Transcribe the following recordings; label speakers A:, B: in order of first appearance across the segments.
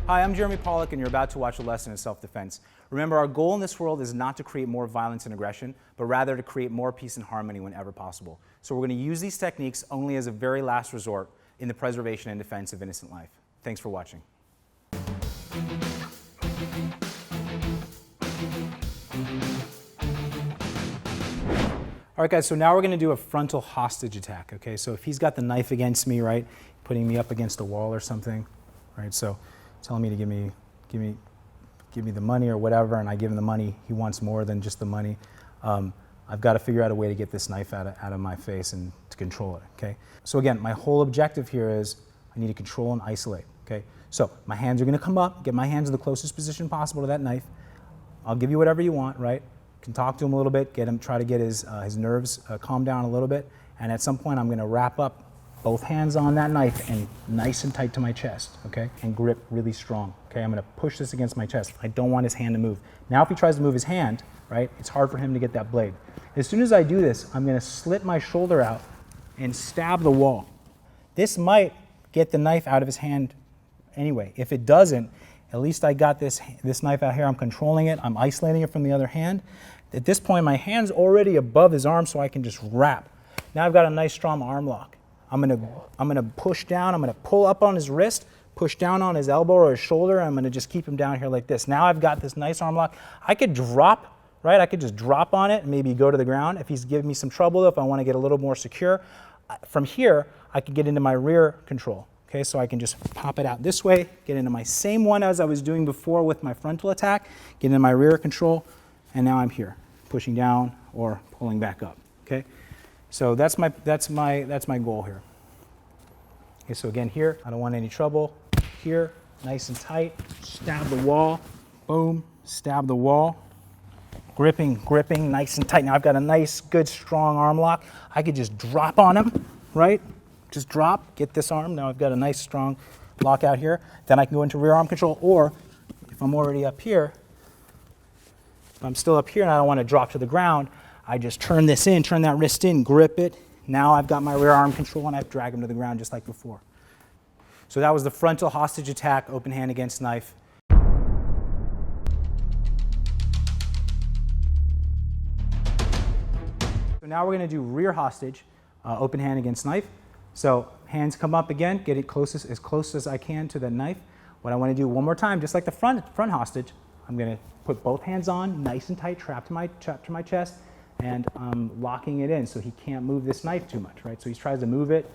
A: Hi, I'm Jeremy Pollack, and you're about to watch a lesson in self-defense. Remember, our goal in this world is not to create more violence and aggression, but rather to create more peace and harmony whenever possible. So we're going to use these techniques only as a very last resort in the preservation and defense of innocent life. Thanks for watching. All right, guys, so now we're going to do a frontal hostage attack, okay? So if he's got the knife against me, right, putting me up against a wall or something, right, so telling me to give me the money or whatever, and I give him the money, he wants more than just the money. I've got to figure out a way to get this knife out of my face and to control it, okay? So again, my whole objective here is I need to control and isolate, okay? So my hands are going to come up, get my hands in the closest position possible to that knife. I'll give you whatever you want, right? Can talk to him a little bit, try to get his nerves calmed down a little bit, and at some point I'm going to wrap up both hands on that knife and nice and tight to my chest, okay? And grip really strong, okay? I'm going to push this against my chest. I don't want his hand to move. Now if he tries to move his hand, right, it's hard for him to get that blade. As soon as I do this, I'm going to slit my shoulder out and stab the wall. This might get the knife out of his hand anyway. If it doesn't, at least I got this knife out here. I'm controlling it. I'm isolating it from the other hand. At this point, my hand's already above his arm, so I can just wrap. Now I've got a nice strong arm lock. I'm gonna push down. I'm gonna pull up on his wrist, push down on his elbow or his shoulder. And I'm gonna just keep him down here like this. Now I've got this nice arm lock. I could drop, right? I could just drop on it and maybe go to the ground if he's giving me some trouble. If I want to get a little more secure, from here I could get into my rear control. Okay, so I can just pop it out this way, get into my same one as I was doing before with my frontal attack, get into my rear control, and now I'm here, pushing down or pulling back up. Okay, so that's my goal here. Okay, so again here, I don't want any trouble. Here, nice and tight, stab the wall, boom, stab the wall, gripping, nice and tight. Now I've got a nice, good, strong arm lock. I could just drop on him, right? Just drop, get this arm. Now I've got a nice strong lock out here. Then I can go into rear arm control, or if I'm already up here, if I'm still up here and I don't want to drop to the ground, I just turn this in, turn that wrist in, grip it. Now I've got my rear arm control and I've dragged him to the ground just like before. So that was the frontal hostage attack, open hand against knife. So now we're going to do rear hostage, open hand against knife. So hands come up again, get it as close as I can to the knife. What I want to do one more time, just like the front hostage, I'm going to put both hands on, nice and tight, trapped to my chest, and I'm locking it in so he can't move this knife too much, right? So he tries to move it,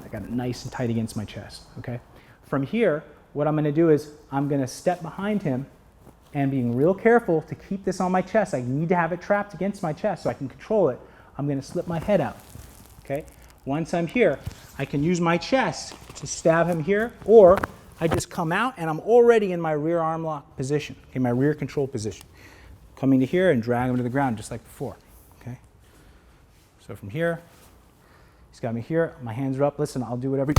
A: I got it nice and tight against my chest, okay? From here, what I'm going to do is I'm going to step behind him and being real careful to keep this on my chest. I need to have it trapped against my chest so I can control it. I'm going to slip my head out, okay? Once I'm here, I can use my chest to stab him here, or I just come out and I'm already in my rear arm lock position, okay, my rear control position. Coming to here and drag him to the ground just like before, okay? So from here, he's got me here, my hands are up. Listen, I'll do whatever.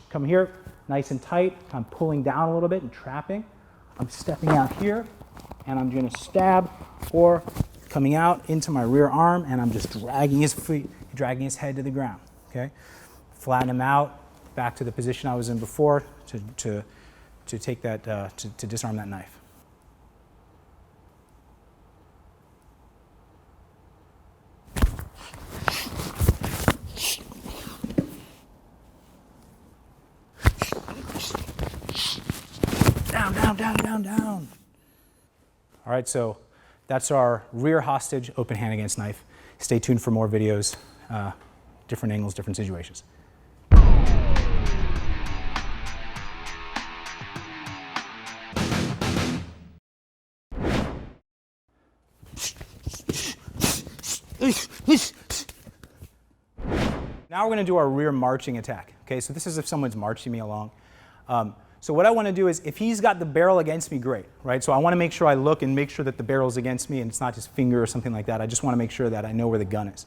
A: Come here, nice and tight. I'm pulling down a little bit and trapping. I'm stepping out here and I'm gonna stab, or coming out into my rear arm and I'm just dragging his feet, dragging his head to the ground. Okay, flatten him out, back to the position I was in before to take that, to disarm that knife. Down. All right, so that's our rear hostage, open hand against knife. Stay tuned for more videos. Different angles, different situations. Now we're going to do our rear marching attack. Okay, so this is if someone's marching me along. So what I want to do is, if he's got the barrel against me, great, right? So I want to make sure I look and make sure that the barrel's against me and it's not just finger or something like that. I just want to make sure that I know where the gun is.